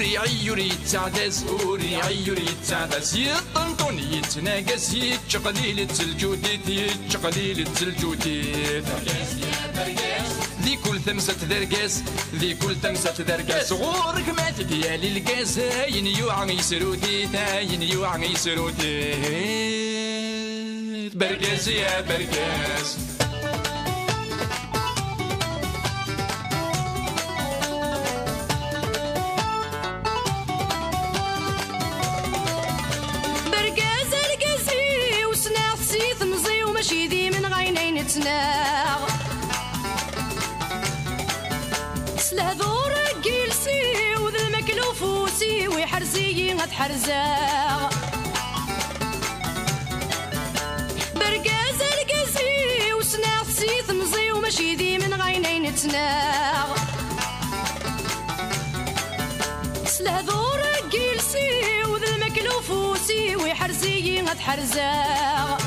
وري عيوري يتعدس وري عيوري يتعدس يطنطون يتناقص يتشقليل التلجوديت يتشقليل التلجوديت ذي كل ثمسة درقاس ذي كل ثمسة درقاس غورك ما تديالي القاس هاين يوعى يسروديت هاين يوعى يسروديت برقاس يا برقاس سلهذور جيلسي وذا المكلوفوسي ويحرزي غتحرزاغ برقاز القزي وسناغ سيث مزي وماشي ذي من غينين تناغ سلهذور جيلسي وذا المكلوفوسي ويحرزي غتحرزاغ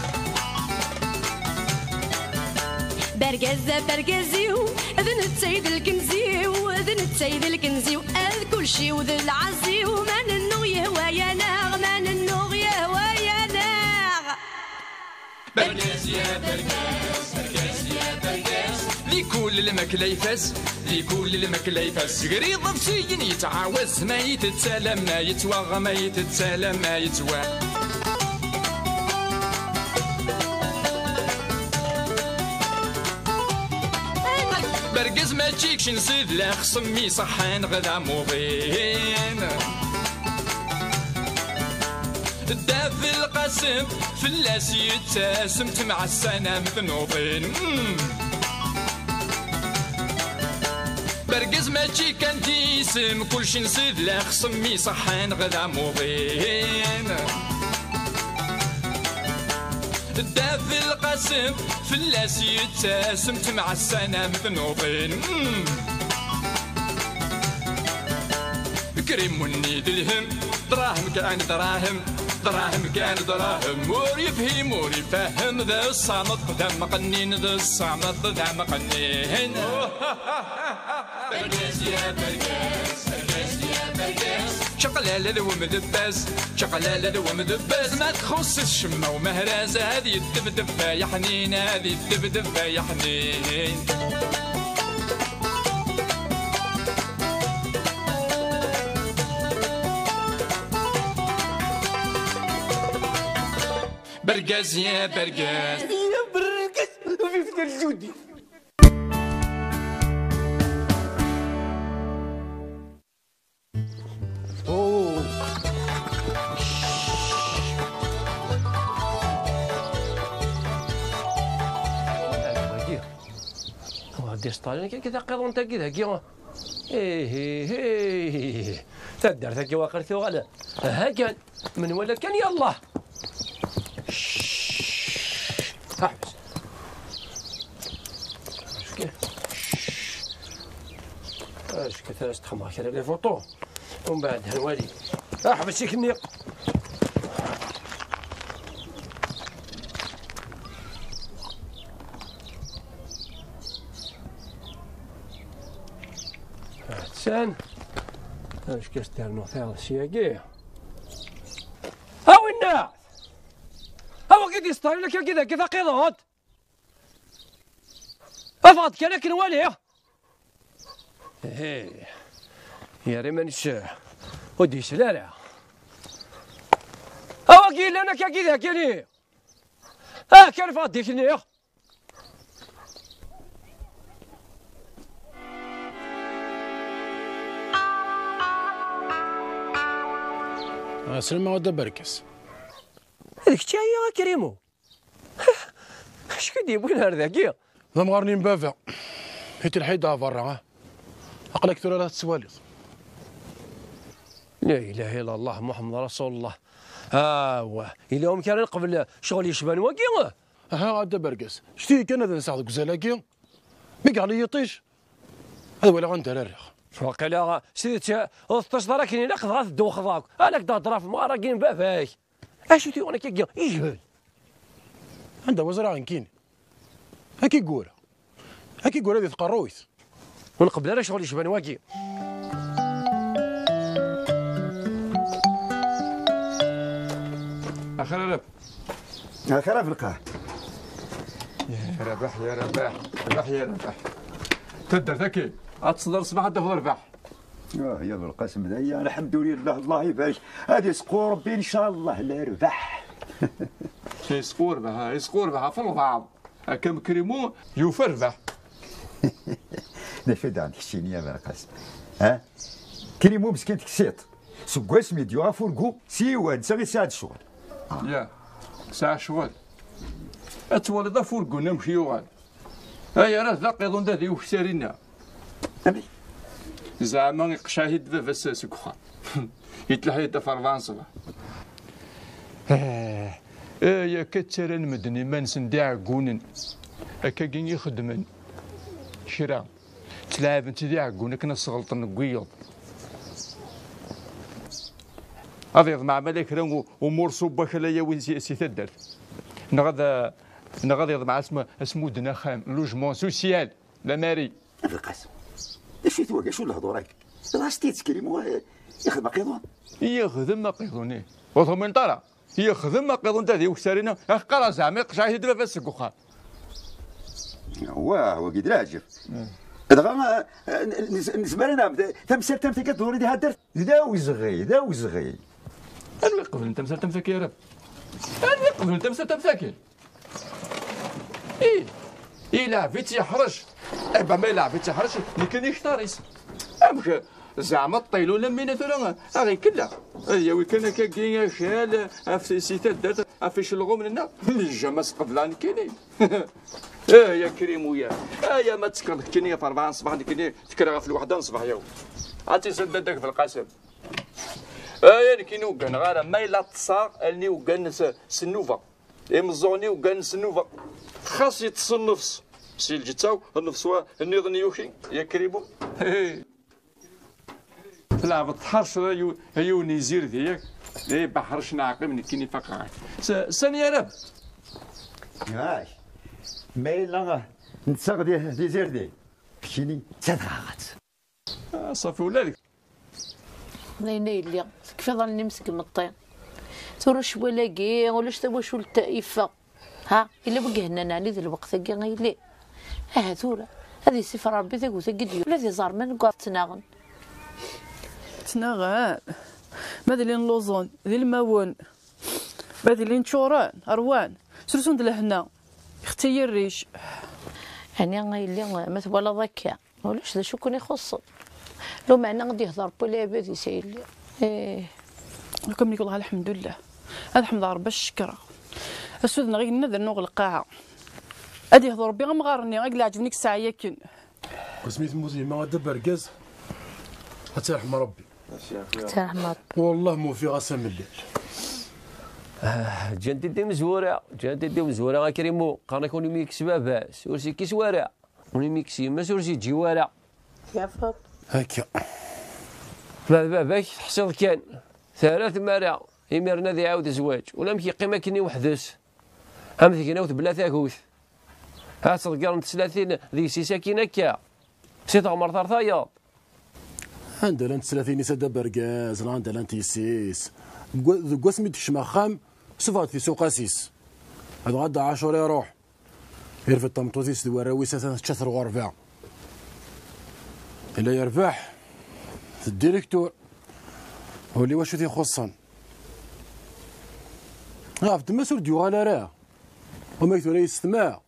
برقزة برقزيو اذن السيد الكنزيو اذن السيد الكنزيو اذ كل شي وذ العزيو ما ننو يهوى يا ناغ ما ننو يهوى يا ناغ برقاز يا برقاز برقاز يا برقاز ذي كل المكلا يفاس ذي كل المكلا يفاس قريض بسيين يتعاوز ما يتتسالم ما يتوغى ما يتتسالم ما يتوغى برقز ما تجيكش نزيد لا خصمي صحان غدا موضين الدافي القاسم فلاس يتسم مع السنة مثنوضين برقز ما تجي كان تيسم كلشي نزيد لا خصمي صحان غدا موضين الدافي القاسم فلاس يتسم مع السنة مثنوضين كريم ونيد الهم دراهم كان دراهم دراهم كان دراهم مور يفهم مور يفهم ذا الصامت ذا مقنين ذا الصامت ذا مقنين برقاس يا برقاس برقاس يا برقاس شقلالة ومدباز شقلالة ومدباز ما تخص الشمة ومهرازة هذه الدبدبة يا حنين هذه الدبدبة يا حنين برقاس يا برقاس يا برقاس في الجودي ديسطالين كذا قيضون تا كذا كي ايه تدار تا كي واقر ثو غلا ها كان من ولا كان يلا احبس اش كثر استخمر كذا لي فوطو ومن بعد هنوالي احبس يكني سان اش كسترنو ثاغ السياقية هاو الناس هاو قد يستاهل لك كذا كذا قيضات افضل كان كنوالي ايه يا ريمان الشاه ودي سلالة هاو قيل انا كذا كني كان فاضي كني سلمى ودا بركس هذيك تاهي يا كريمو اش كدي يبغي هذاك ضم غارنين بافا هيت الحيدة فرعه أقلك ثلاثة سوالف لا إله إلا الله محمد رسول الله إلا هم كان قبل شغل يشبان واقي غادا برقس شتي كان هذا نساعدك زلاكي ميك علي يطيش هذا ولا غنت الرخ وقيلا سيدي 13 راك لا قضات الدو خضاك هاك ضرف ما راكين بافاك اش تي وانا كي يجهل عنده وزراء كين هاكي قوره هاكي قوره هذه تقرويث ونقبل راه شغل يشبان واقي خير ربح. خير في القاع. يا ربح يا ربح ربح يا ربح. تدر ذكي اتصدر صباح تاخذ ربح. يا بالقسم ذي الحمد لله الله يبارك. هذه سقور ربي ان شاء الله لا ربح. يسقور بها في البعض. كم كريمو يوفر ربح. نفد عندك الشينية يا بالقسم. ها كريمو مسكين تكسيط. سكواس ميديو فوركو سيوان ساغي ساعة الشغل. يا ساعة شغل. اتولد فوركو نمشي يوغال. هيا راه ذاق يظن ذا ذي وكسارينا. أبي زعما قشاهد بابا سكخا. يتلحي فرضان صباح. يا كترن مدني ما نسندع قونن. هكا كين يخدمن. شرا. تلعب انت ذي عقون كنا صغلط نقيض. هذا مع ملك رنو امور صوبه خلايا وين سي تدر. نغدا مع اسمو دنا خام لوجمون سوسيال لا ماري. بالقسم. اش يتوقع شو الهضور هاك؟ راستيت كريمو يخدم قيضون. يخدم قيضوني. وثم من طرا يخدم قيضون تاع ذي وكسارينا قرا زعما قشاهد بابا سكوخا. واه وقيد راجف. دغا نسمعنا تمثال تمثال كدوري دي هادر ذا وزغي انا قبل انت مسال تمثاك يا رب. انا قبل انت مسال تمثاك. ايه لا فيت يحرج. ابا ما لا فيت يحرج اللي كان يختاريس. امك زعما الطيلو لمينا ثرا غير كلا. يا وي كان كاين شال في سيتات دات في شلغو مننا الجماس قبلان كاينين. يا كريم ويا يا ما تسكر كني في 4 صباح كني تكرا في الوحده صباح يوم عرفتي سددك في القسم. يا كي نوقن غير ما الا تصار الني وقن سنوفا مزوني وقن سنوفا خاص يتصل نفس سي الجتاو النفس النيض نيوخي يا كريمو. لا بتحرش يو نيزير ذيك بحرش نعقل من كيني فقع سن يا رب. ماش ما إلا نتساق دي زيردي كيني تدغاغت. صافي ولادك. ناينا اللي كيف ظل نمسك من الطين تورا شوا لاقي ولا شتا شو التائفة. ها إلا بقى هنا نعني ذا الوقت كي غيلي. ثورا هذه سفر ربي ذاك وثقديو الذي زار من قاعد تناغن ماذا اللي نلوزون ذي الماون ماذا اللي نشوران أروان سرسون دلهنا اختي الريش. يعني غيلي ما تبغى ذكاء ولاش ذا شو كون يخص لو معنا غادي يهضر بلا بادي سايلي. لكم نقول الحمد لله هذا حمد ربي الشكر السودنا غير نذر نوغ القاعة ادي يهضر ربي غمغارني غير عجبنيك الساعة ياكن وسميت موزي ما دبر كاز حتى رحم ربي. حتى رحم ربي والله مو في غاسه من الليل. جندي مزورة كريمو قانا كوني ميكس باباس ورسي كي سوارع وني ميكسي ما سورسي جوارع يا فاط هكا باباك تحصيل كان 3 مرة يمرنا ذي عاود زواج ولا مكي قيمة كني وحدس هم ذيك ناوت بلا ثاكوث ها صدقان 30 ذي ساكين هكا سيت عمر ثرثايا عندنا 30 سدا بركاز عندنا تيسيس ذو سميت الشماخام صفات في سوق اسيس هذا غدا 10 يروح يرفد الطمطوزيس دواراوي شثر وربع الا يربح الديريكتور هو اللي واش يخصن عرفت ما سور ديوغالا راه وما يكتب رئيس استماع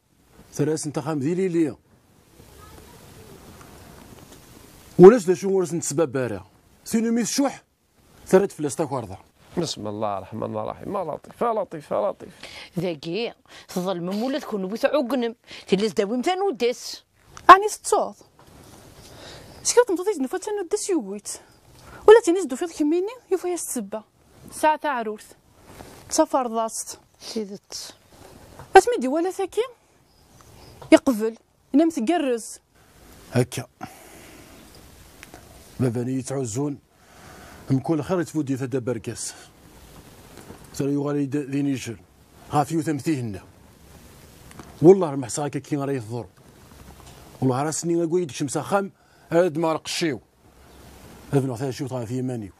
ثلاث انتخام ذي ليليا ولاش دا شو ورس نتسبب بارا سينو ميس شح ثلاث فلاس تاكوردا. بسم الله الرحمن الرحيم. ما لطيف لطيف لطيف ذاكي تظل ممولة تكون بيت عقنم تلز داوي متى نودس اني ستوض شكرت مطيت نفوت نودس يويت ولا تنيز دو فيض كميني يوفا يستسبا ساعة تاع عروث سفر ضاست سيدت اسميدي ولا ثاكي يقبل ينام تقرز هكا باباني يتعزون مكل خير تفودي ثدا بركاس ترى يغالي ذي نيجر غافيو ثمثيهن والله المحصاكا كي غادي يضر والله راسني نقول يدك شمسا خام هاد ما رقشيو ابن عثا شو طاف في يمانيو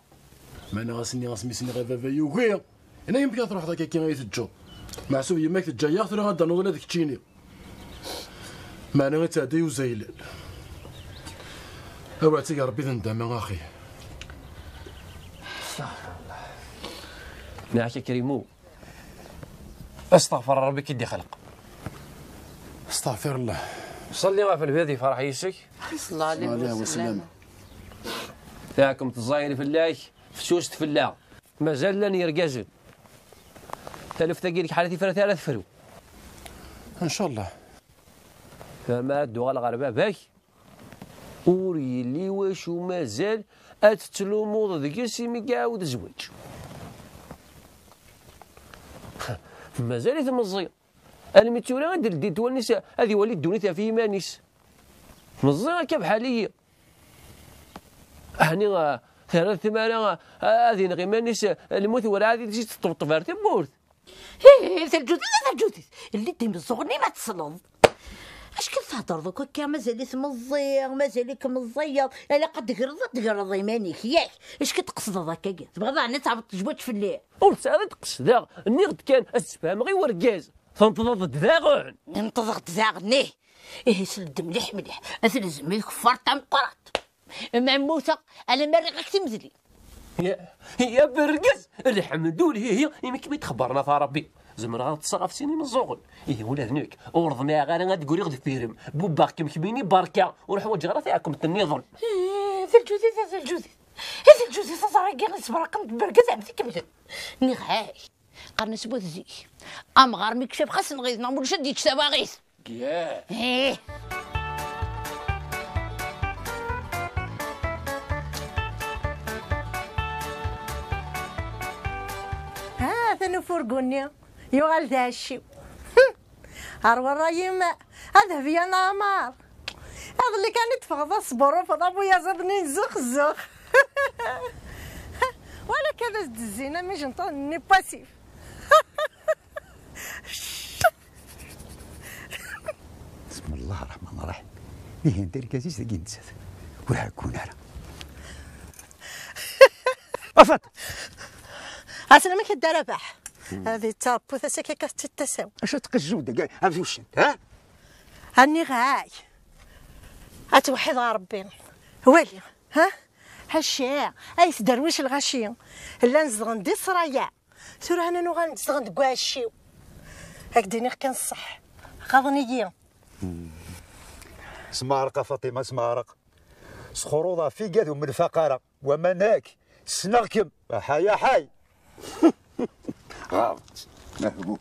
معنا غاسني غاسمي سني غير بابا يوغي انا يمكن تروح ذاك كي غيتجو مع سو يماك تجايا ثرا غدا نوض هذيك تشيني معنا غتعدي وزايلال اوعتي يا ربي ندم اخي. معك يا كريمو استغفر ربي كي دي خلق. استغفر الله. صلي غا في البيت فرح يسك صلى الله عليه وسلم. تاعكم تزاير في الله فسوس في الله مازال لن يرقزل تلف تقيلك حالتي فرا 3 فرو ان شاء الله. فما دو الغرباء باك وري لي واش مازال اتتلوموض ذيك سيمي قاود زواج مازال يتمزي انا متولى غندير ديت النساء هذه وليد دونيتها في مانيس مزي كيف حاليا هني 3 ثمانية هذه غير مانيس الموت ولا هذه تجي تطبطب على تموت. هي ثلجوتي اللي ديما الزغني ما تصلض. اش كتهضر دوكا كا مازالك مزيغ مازالك مزيض الا قد تقرض يمانيك ياك اش كتقصد هكا تبغى انا تعبط تجبد في الليل قلت هذا تقصد النيغد كان اسفهم غير وركاز تنتظر داغن ننتظر داغنيه ايه سلد مليح اثل زميلك فرط عم قرات مع موسى انا مريقك تمزلي يا برقز الحمد لله هي يمكن تخبرنا يا ربي زمر غتصرف سيني من الزغل ايه ولاد نيك ورض ما غير غتقولي غد فيرم بوباك كمكبيني بركه ونحوج غير فيكم النظام. ثلجوتي صاصا كاع نسبرقم بركز عم تكمل ني غاي قرن سبوت زي ام غار مكشف خاص نغيظ نعمل شديت شتاغيث ياه ايه هذا نفرقوني يغال داشي هروا الرايم هذا في نامار هذا اللي كان يتفغض صبر وفض ابويا زادني نزخ ولا كذا الزينه مش نطني باسيف بسم الله الرحمن الرحيم. ليه ندير كاسيس تاكي نتسات وراح كون انا افات اسلمك الدربح هذه تابوثه سكيكه تتساو اش تقجود كاع عرفتي واش ها هاني غاي اتوحد ربي والي ها هالشيء اي درويش الغشي لا نزغن دي صرايا سير انا نو غنزغن كواشي هكديني كان صح غاضنيين سمارقه فاطمه سمارق سخروضه في قاذو من الفقره ومناك سنغكم حيا حي غلط نهبو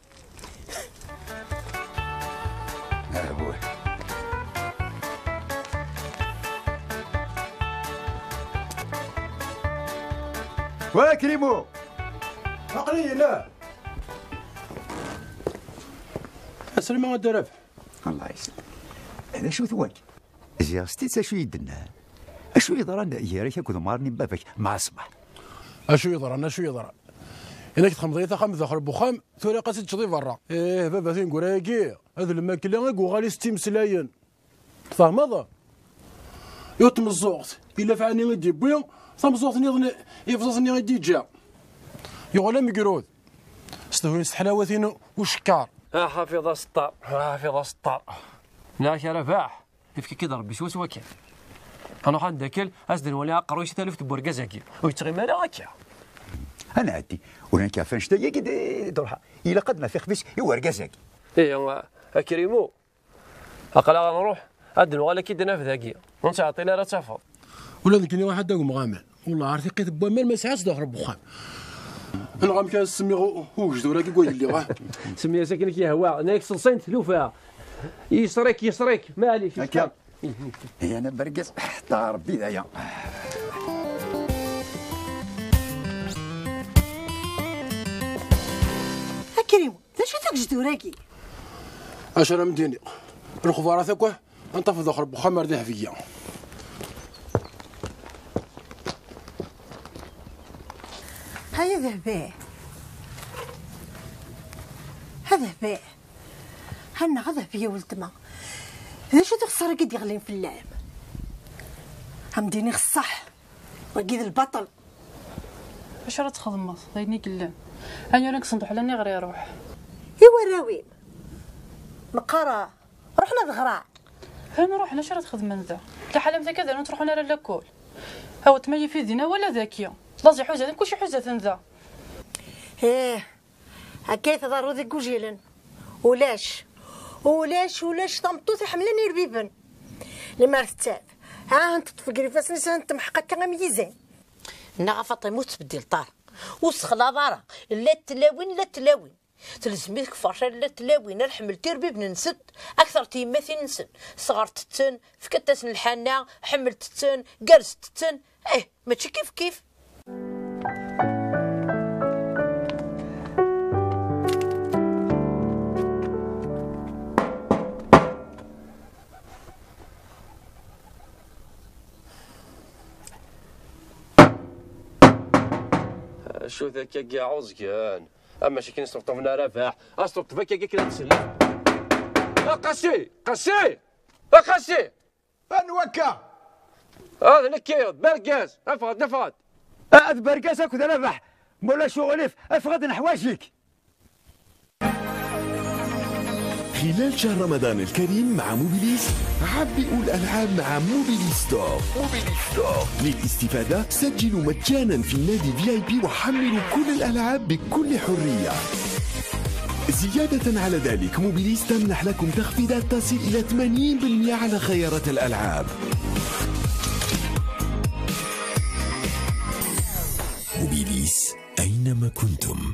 واكرمو عقلي لا اسلم ما درب الله يسلمك. هذا شو ثواك زياستي شو يدنا اشو يضرنا يا كنت مارني بابك مع الصباح اشو يضرنا شو يضر انك تخمضيتها خمس داخل بوخام ثوري قاسيت تشضي برا ايه بابا فين كوراكي هذا الماكله غالي 60 مسلاين فاهم هذا يوتم الزوغت الا فعني غادي بويا ثم نيضن يفضصني غادي جا يغلا مقرود استهوين حلاوتين وشكار حافظ السطار حافظ السطار لا يا رفاح كيف كي ضرب بشوس وكان انا غنداكل اسدن ولا قرويش تالف تبوركازاكي ويتغي مالا هكا انا عدي ولا كافان شتايا كي تروح الا قدنا في خفيش يوركازاكي ايه كريمو اقلا غنروح ادن ولا كي دنا في ذاكيه ونعطي لها تفاض ولا ذيك اللي واحد داكم غامل والله عرفتي قيت بوا مال ما ساعات داخل بوخام انا غام كان سمي وجد ولا كيقول لي واه سمي ساكنك يا هوا ناك صلصين تلوفها يسريك مالي هكا هي انا برقص حتى ربي ذايا كريم ليش تاك جدوراكي اشرا مديني الخبارات هكا انطف داخل بوخام مرده فيا هيا ذهبيه هذا بيه هنا غدا فيا ولد ما ليش تخسر قد يغلين في اللعب همديني الصح وقيد البطل اش راه تخدمت دايني كلام انا راك صندوق لاني غير يروح ايوا راوي مقرا رحنا ذغراء انا نروح اش راه تخدم ذا لا حلمت كذا نروح انا لا كول هاو تمي في دينا ولا ذاكيه لازم حوزه كلشي حوزه ذا ايه هكا تضرو ذيك وجيلن ولاش طمطوط حملاني ربيبن لما رتاب ها انت تفكري فاس انت محقق كان ميزان نا فاطمه تبدل طار وسخلا ضاره لا تلاوين تلزميك فرشه لا تلاوين الحمل تربيب ننسد اكثر تيماثي ننسد صغرت التن فكتاس الحانه حملت التن جلست التن ماشي كيف شو ذاك كاع عوزكان اما شي كاين صوت من رفاح اصوت فك كاع تسلم قاسي انوكا هذا نكيض برقاس افغد برقاس اكو ربح مولا شغلي افغد نحواجيك. خلال شهر رمضان الكريم مع موبيليس عبئوا الألعاب مع موبيليس ستور. للاستفادة سجلوا مجانا في النادي VIP وحملوا كل الألعاب بكل حرية. زيادة على ذلك موبيليس تمنح لكم تخفيضات تصل إلى 80% على خيارات الألعاب. موبيليس أينما كنتم.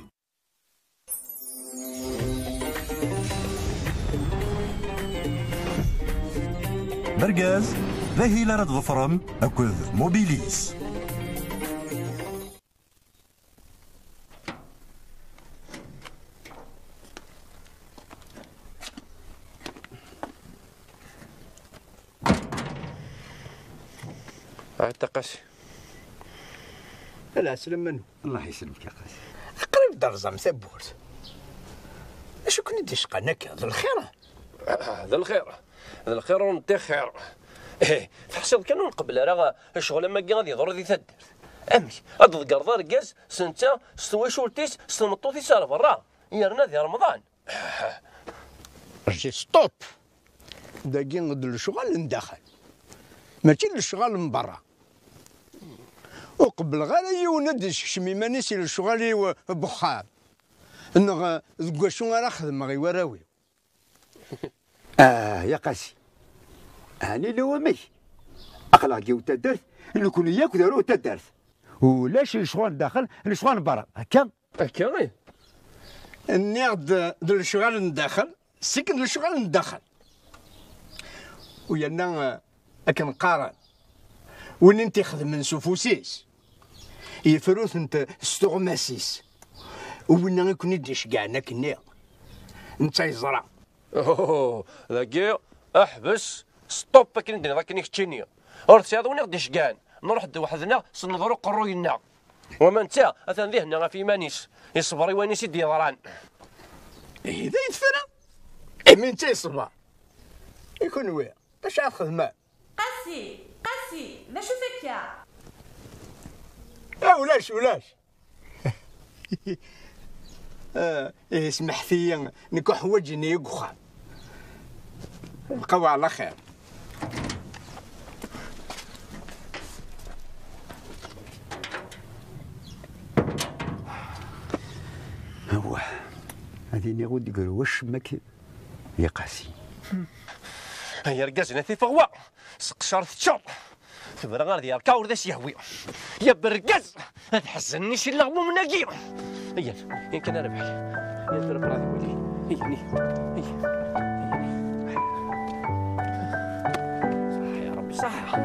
برقاز ذهي لرد ظفرم أكل موبيليس. قاسي لا سلم منه الله يسلمك يا قاسي. قريب درزة مثبوت اش كنت نديش قناك هذا الخير هذا الخير ونتي خير فحسب كانوا نقبل راه الشغل ما غادي يضر ذي تدير امي هاد القرض ركاز سنتا ستوي شولتيس سنمطوتي سال برا يرنا ذي رمضان رجي ستوب داكي غد الشغل ندخل ماشي الشغل من برا وقبل غير يوند شميمه نسي الشغل بخام انغ شنو راه خدم غي وراوي يا قاسي هاني لو مي اخلاقي وتدرت اللي كون ياك دارو تدرت ولاش الشغل داخل الشغل برا هكا غير النقد ديال الشغل ندخل سكن الشغل ندخل ويانا كنقارن وين انت خدم من سوفوسيس يفروث انت ستوغماسيس وين يكون يديش كاع ناكني انت يزرع ذاكي احبس ستوب كي ندير ذاك نيكتشيني ورتي هذا ونقديش كان نروح وحدنا سنظروا قروينا وما انت اثن ذهنا في مانيس يصبر وانيس يدي ضران اذا يتفرى من انت يصبر يكون ويا باش عاد خدمه قاسي لا شو ذكيا ولاش اسمح فيا نكو حوايجني يقخا بقاو على خير. هو هذه نقول يقولوا واش ماك يا قاسي هيا رقاز في فغوا سقشر الشر تبرا غير ديال كاور داس يهوي يا برقاز تحزنني شي لغمو من ناقي هيا يمكن انا بحال يا ترى برادي ولي هيا صح يا ربي صح.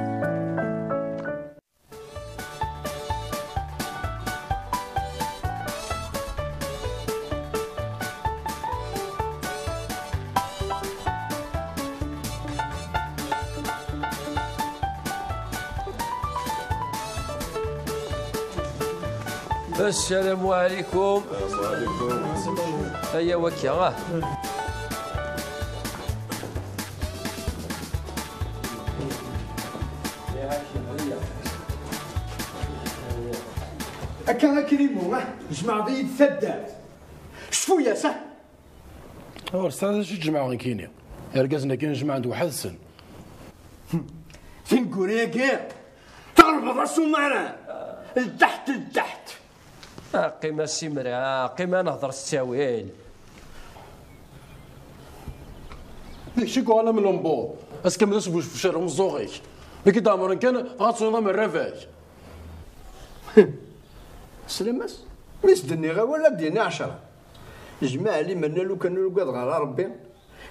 السلام عليكم. هيا وكيا أكا كريمو جمع ضيد ثدات شفو يا صح أستاذ شو تجمع غير كيني رقزنا كي نجمع عند واحد السن فين كوريا كير تغرب راسو معنا لتحت لتحت قيمة السمرة قيمة نهضر الساويل شي قال من لومبو اسكو ما نسبوش في شارع مزوغيك لكي دامر كان غاتصونا من الرفاج سلامس ميس دني غا ولا ديني 10 جماعة لي منا لو كانوا لقاد غير ربي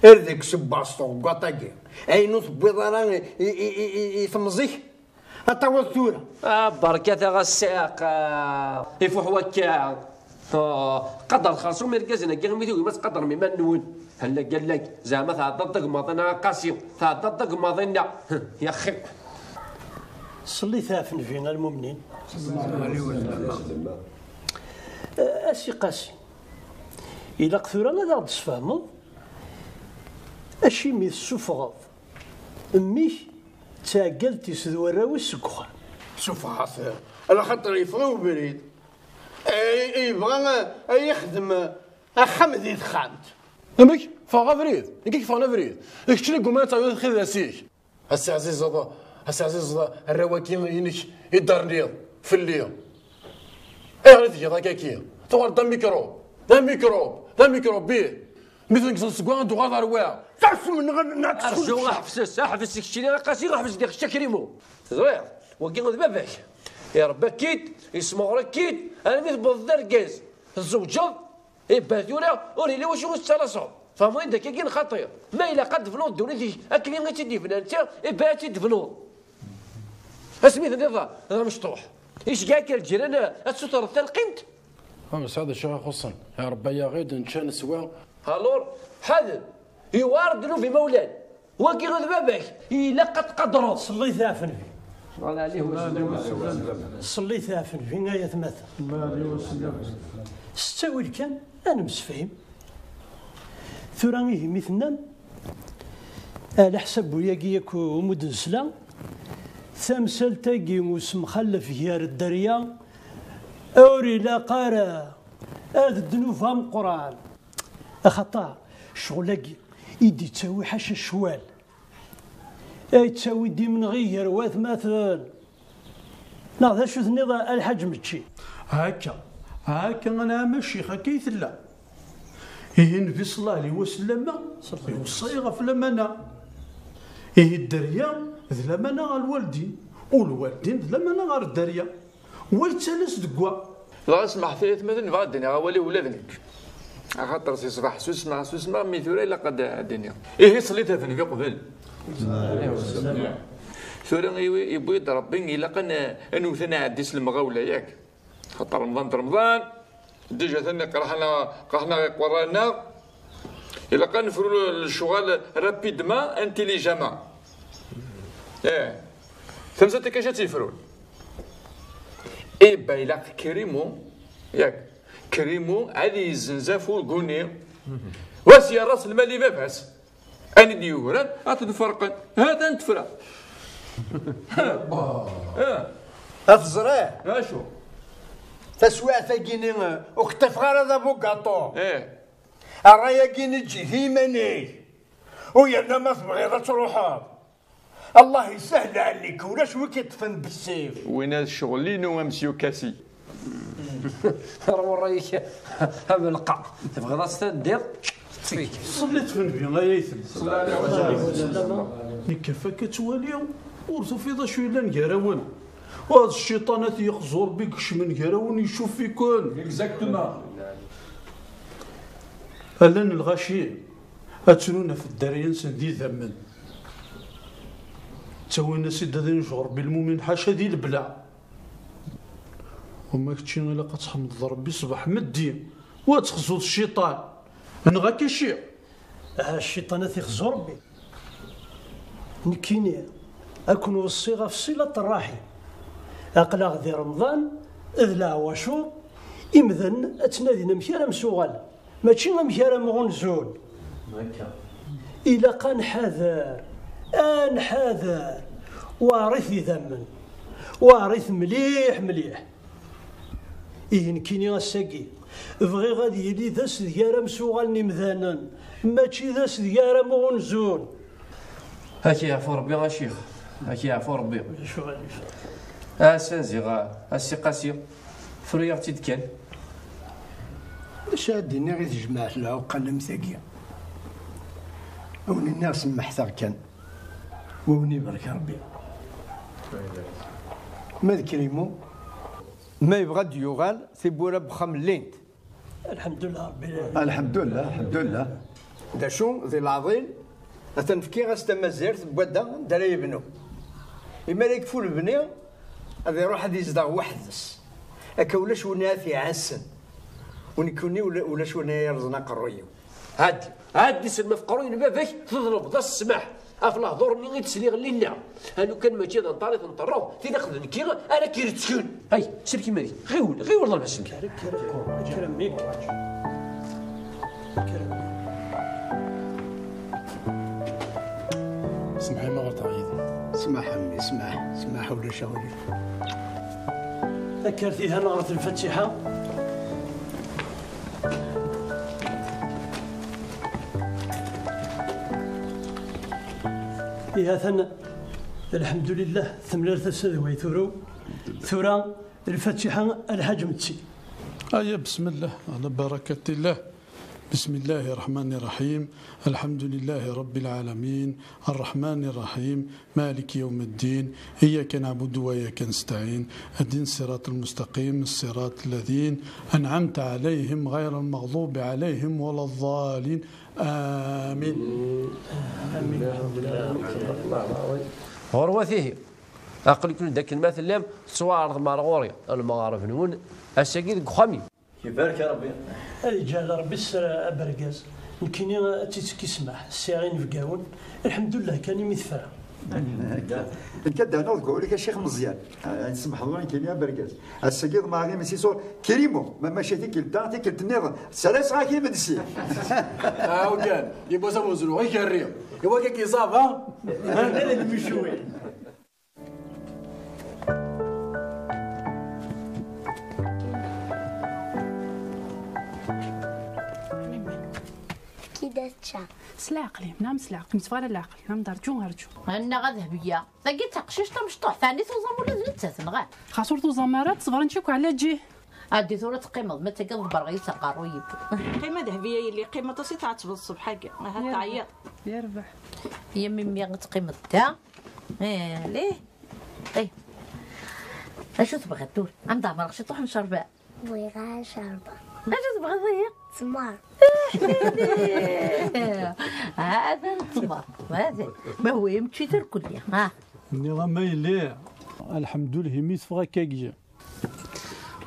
ارديك سباستو قاطاكي عينو تبيض راه يثمزيك اطاول الثوره بركات غا الساق يفوح وكا قدر خاصو مركزنا كاع ميتو ما تقدر مما نون هلا قال لك زعما تعضد ماضينا قاسي تعضد ماضينا يا اخي صلي ثافن فينا المؤمنين صلى الله عليه وسلم اسي قاسي إلا كثر لا غادي تفهموا اشي مي السفغاض امي تعقلتي سدوراوي السكخان سفغاض على خاطر يفغيو بريد يبغى يخدم خمدي خامت امك فاغا فريد كيف فانا فريد كشري قوما تعاود خذ اسيك السي عزيز هذا السي عزيز الرواكين ينك يدار نيض في الليل غادي تجي هكاكيا تورد الميكروب ذا ميكروب بيه مثل كسكوا عنده غادر واع تعرف من غير ارجو حفس الشيء اللي قاسي حفس ديك الشكريمو زوير وكي غد باباك يا ربي كيد يسمعوا لك كيد انا مثل بالدركاز الزوجه باثوره ولي واش هو الثلاثه فهموا عندك كاين خطير ما الا قد دفنوا الدولة اكلي غير تدفن انت بات تدفنوا اسميت النظام هذا مشطوح ايش كاع الجيران الستر القيمت بس هذا شيء خصنا يا ربي يا غيد نشان سوا الور حاذر يواردنوا في مولان وكي غد باباك الا قد قدروا صلي ثافن فيه الله عليه وسلم صلي ثافن فيه آية مثل الله عليه وسلم ستاوي كان انا مسفهم ثرانيه مثلنا على حسب وياكيك ومدن سلا ثمثل تاقي وسمخلف يار الدريا أوري لا قارا هذا الدنوف هم قران أخطا شغلك يدي تسوي حاشا الشوال أي تسوي دي من غير واث مثل ناض شو النظام الحجم تشي هكا أنا ماشي كيف لا إيه النبي صلى الله عليه وسلم يوصي في الأمانة إيه الدريا ذ الأمانة على الوالدين والوالدين ذ الأمانة على الدريا ويتسالس دقوا لا اسمح ثلاث مثلا بغا الدنيا غوالي ولادنك خاطر سي صباح سوسمع ميثوري لا قد الدنيا إيه صليتها في قبل ثورة يبغي ربي إلا قنا أنو ثنا عديس المغاولة ياك خاطر رمضان ديجا ثنا قرحنا قرانا إلا قا نفرو الشغل رابيدمون انتيليجامون ثمسة كاش تيفرون إبا إلا كريمو ياك كريمو عادي يزنزافو قوني واسي راس المالي ما فاس أنا ديوران أتنفرقن هذا نتفرق أفزراه أشو تسويع ثقيني اختف غير هذا بوكاطو الرايا كي تجي ثيماني ويا ما تبغي تروحها الله يسهل عليك ولاش وكي تفن بالسيف وين هذا الشغلين ومسيو كاسي رايك بالقاع تبغي راس دير صليت فين فين لا يثم صلى الله عليه وسلم نكفاك تواليو ورثو في ذا شويه لا نكراون وهذا الشيطانات يخزر بك من كراون يشوف فيكون اكزاكتومون الان الغاشي اتسنونا في الدريان سندي ثمن تسوينا سيد هذا نشعر بالمؤمن حاشا دي البلع وما كنتش الا كتحمد ربي صباح مدين وتخزو الشيطان من غاك الشيء الشيطانات يخزو ربي نكيني اكون والصيغه في صله الرحم اقلاغ ذي رمضان اذ لا واشور امذن اتنادينا مكيرا مسوغل ماشي مكيرا مغنزون الى قان حذر وارث ذمن وارث مليح نكيني غاساكي بغي غادي يلي ذاس ديارا مسوغال نمذانا ماشي ذاس ديارا مغنزون. هاكي يعفو ربي غا شيخ، هاكي يعفو ربي. شو غادي سانزي غا السي قاسي فريغ تيد كان شاديني غير تجمعت لها وقال مساكية وني الناس محثر كان ووني برك ربي ما ذكريمو ما يبغى يوغال ثبورا بخم لينت. الحمد لله ربي الحمد لله الحمد لله. دا شو ذي العظيم أتنفكي غاستا مازيرت بودا دارا يبنو إما لا يكفو البني هذا يروح هذا يزدغ وحدس هكا ولاش وناثي عسن ونكوني ولاش ونا يرزنا قرويو. هادي سلمى في قروي باباك تضرب ذا السماح افلا هضور ني تسليغ لينا هانو كان ما جا نطالي نطرو في ناخذ نكي انا كي تسكن هاي سير كيما دي غير والله ما سمك كرم ميك سمحي ما غلط عيد. اسمح عمي اسمح ولا شغلي. ذكرتيها نغرة الفاتحة يا ثنا الحمد لله ثملر تسدوي ثورا الفاتحة الحاج متسي. بسم الله على بركة الله. بسم الله الرحمن الرحيم. الحمد لله رب العالمين الرحمن الرحيم مالك يوم الدين إياك نعبد وإياك نستعين اهدنا الصراط المستقيم الصراط الذين أنعمت عليهم غير المغضوب عليهم ولا الضالين آمين. آمين. غروته أقول لكم ذاك المثل لام صوار مارغوريا المغارب نون الساقي خامي يبارك يا ربي. هذه جال ربي السر أبرقاز يمكن تيتسكي سماح الساعين في قاون الحمد لله كان يمثفى. كدا نقول لك الشيخ مزيان نسمح الله كاين يا برقاز السقيض ما غير مسي صور كريمو ما مشيتي كلتا تيكلت النظام سلاس غا كيما دسي وكان يبغى سموزلو غير كريم يبغى كي صاب ها هذا اللي بشوي. كيداتشا سلاقلي منام سلاقلي متفغال العقل نام درجو هرجو انا غذهبيه لقيت تقشيش مشطوح ثاني توزم ولا زنت نغا خاصور توزمارات صبر نشوكو على جي ادي ثوره تقيمض ما تقض برغي تقارو يب قيمه ذهبيه اللي قيمه تصي تعتبر الصبح حاجه ما تعيط يربح هي ميمي غتقيمض تا ليه اشو تبغى تدور عم دعمر خشي طوح نشربها بغيغا شربة اش تبغى ضيق تمار هذا التمر هذا ما هو يمشي تركل ها النظام يلي الحمد لله ميت فغا كاكيا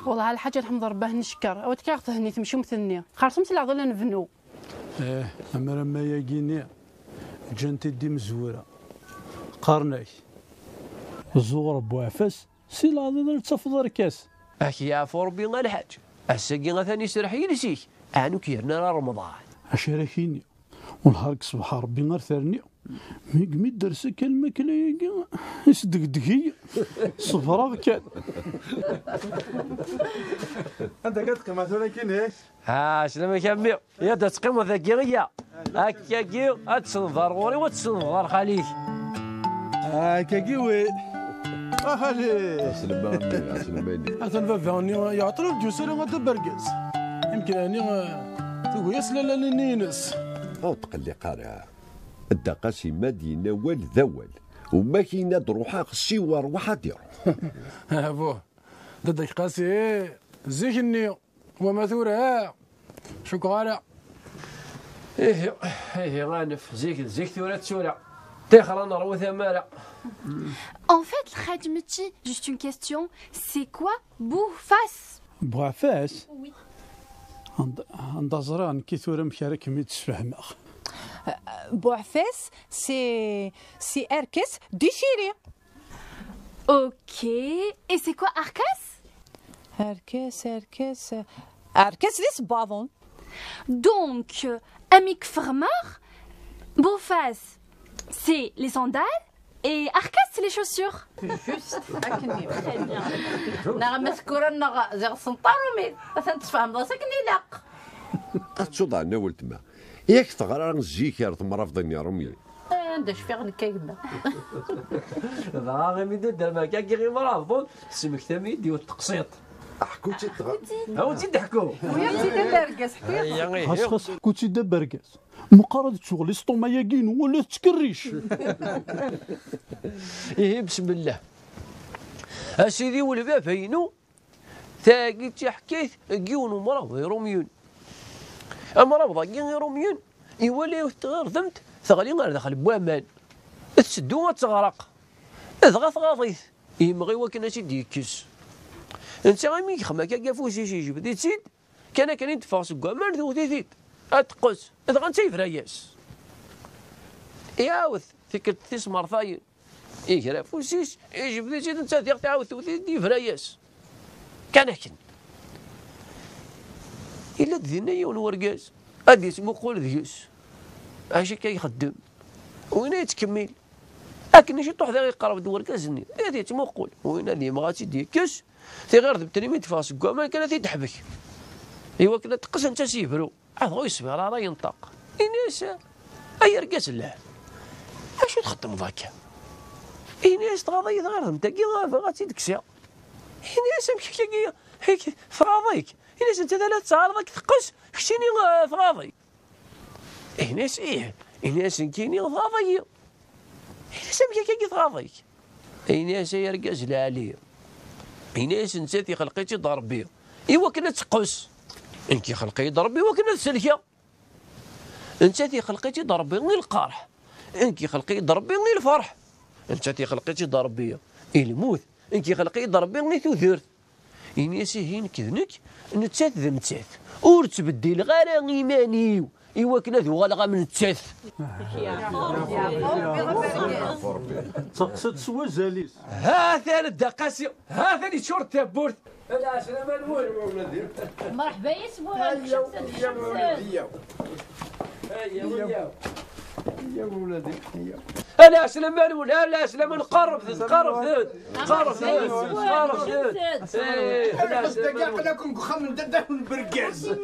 والله الحاجه الحمد رباه نشكر وتكاغ تهني تمشي مثني خرصمت العضله نفنو اما ما ياكيني جنتي دي مزوره قرناي الزغر بوعفاس سي العضله تفضل كاس اكي يعفو ربي غا الحاج الساقي ثاني سرح ينسيك عنو كيرنا رمضان اشاركيني ونهارك صباح ربي نار ثاني مي درسه كلمه كلا يصدقدقي صفراغ كان انت كتقيم مثلا كاين هيك شنو كمي يا تقيم ذكيه هكاكي اتسنظر غوري وتسنظر خليك هكاكي وي اهلي سلماني بابا يعطلو الجسر غدا برقاز يمكن اني تقول يسلا لنينس او تقلي قارع الدقاسي مدينه والذول وما كاينه دروحها خصي وروح ديرو بو ددك قاسي زيكني وما ثورها شو قارع ايه غانف زيك ثورة تسورة تخلى نروي ثمارة. En fait, Khadmeti, juste une question, c'est quoi Bouffas? Bouffas? Oui. عند كي ثورة مشارك ميت تفهمها. Bouffas, c'est Arcas déchiré. Ok. Et c'est quoi Arcas? Arcas des bavons. Donc, Amik Farmar, Bouffas, c'est les sandales Et Arcas, c'est les chaussures. جوست هكني نغ مذكورة نغ زغ سنطارومي مثلا تفهم ضا سكني لاق قد أنا ولتما ياك تغرى الزيكار تمرافضني رمي ندش في غن كيما ضاع غير ميدو دار ما كاكي غير مرافضون سمك ثميدي والتقسيط حكوتي هاوتي ضحكوا ويا تي دابركاس حكي خاص حكوتي دابركاس مقارنة شغل اسطوما ياكين ولا تكريش. إيه بسم الله أسيدي ولبا فينو تاقي تحكيت جيون ومرض روميون المرض جين روميون يولي تغرذمت ثغلي غير داخل بوامان تسدو وتغرق اذغا ثغاضيث يمغي وكنا شي ديكس انت غيمي خما كاكا فوسي شي جبدي تسيد كان يدفع سكوامان ذو تيثيد اتقص اذغا انت يفراياس يعاوث فكرت تيس مرثاين يقرا فوسيس يجبدي تسيد انت ثيق تعاوث يفراياس كان هكن إلا تذينا يون ورقاز غادي يسمو قول ذيوس عاشي كيخدم وين يتكمل لكن شي طوح ذا يقرب د ورقازني غادي يسمو قول وين هذه مغاتي ديكس تي غير ذبتني من تفاس كوامان كان تيتحبك ايوا كنا تقص انت سيفرو عاد غو يصبر راه ينطق إناس اي رقاز لا اش تخدم ذاك إناس تغاضي غير انت كي غاتي دكسا إناس مكي هيك فراضيك إناس انت ثلاث تعارضك تقص كشتيني فراضي إناس إناس كيني فراضي إناس مكي تغاضيك إناس يا رقاز لا عليا إناس انت في خلقيتي ضربي إيوا كنا تقص انكي خلقي ضربي وكنا تسلكيا انت في خلقيتي ضربي غير القرح انكي خلقي ضربي غير الفرح انت في خلقيتي ضربي الموت انكي خلقي ضربي غير ثوثرت إناس هين كذنك نتسات ذا نتسات ور تبدل غير إيماني إيوا كنا ذو غلغة من التسات تقصد سوا زاليس ها ثالث دقاسي ها ثاني شورت تابورت لا سلام المول ولدي مرحبا يسبوع يا ولدي انا اسلم ولا لا اسلم نقرب قرب لكم خمن ددان بركاز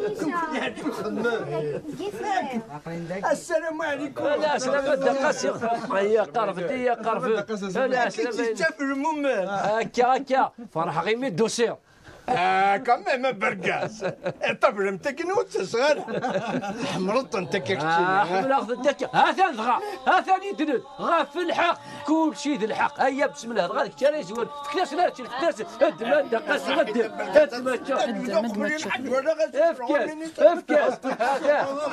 السلام عليكم لا اسلم الدقاسي هيا قرب يا قرب لا اسلم تشاف الممال هكا فرح غيمي الدوسير كمان بركاز طفل متكنوت صغير حمرت انت كيكتي حمل انت ها ثاني ها ثاني دند غا في الحق كل شيء ذي الحق هيا بسم الله غادي كتاري زوين فكلاس لا تشيل فكلاس الدمان دقاس غدير افكاس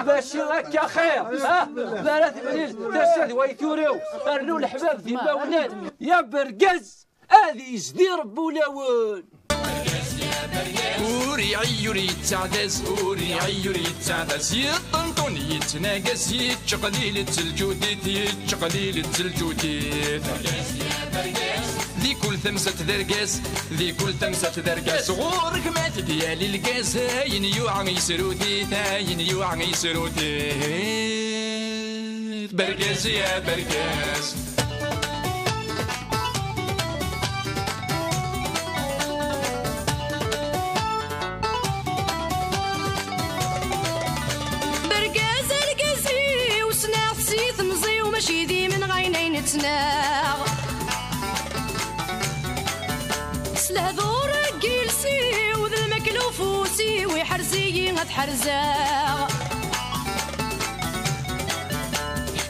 ماشي هكا خير ها بنات بليل تسد ويثوريو ارنو الحباب ديما ولاد يا برقز هذه يزدير بولاون وري عيوري تعدس وري عيوري تعدس يطنطون يتناقص يتشقليل التلجوديت يتشقليل التلجوديت ذي كل ثمسة درقاس ذي كل ثمسة درقاس غورك ما تديالي القاس هاين يوعى يسروديت هاين يوعى يسروديت برقاس يا برقاس تناغ سلهذور جيلسي وذا المكلوفوسي ويحرزي غتحرزاغ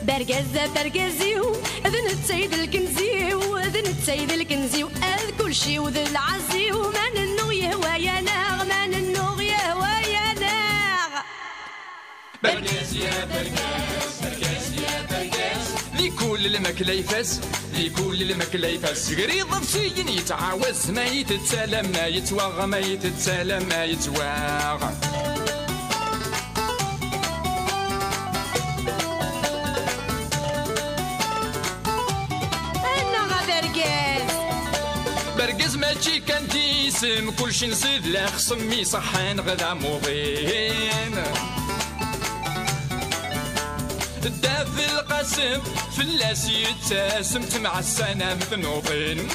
برقزة برقزيو اذن التسيد الكنزيو اذن التسيد الكنزيو اذ كل شي وذا العزيو من النو يهوى يا ناغ من النو يهوى يا ناغ برقز يا برقز برقز يا برقز ذي كل المكلا يفاز ذي كل المكلا يفاز قريض بسيين يتعاوز ما يتسالم ما يتواغ ما يتسالم ما يتواغ برقز ماشي كان تيسم كلشي نصيد لا خصمي صحان غدا موضين الدافي القاسم فلاس يتسمت مع السنة مثنوطين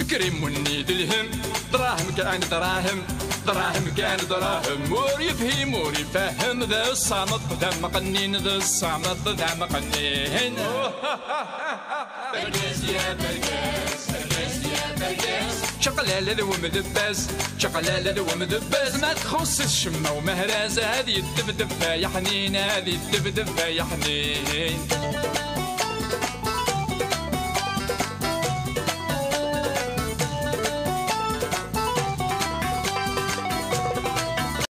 كريم ونيد الهم دراهم كان دراهم دراهم كان دراهم مور يفهم مور يفهم ذا الصامت ذا مقنين ذا الصامت ذا مقنين برقاس يا برقاس برقاس يا برقاس شقلالة ذو مدباز شقلالة ذو مدباز ما تخص الشمة ومهرازة هذه الدبدبة يا حنين هذه الدبدبة يا حنين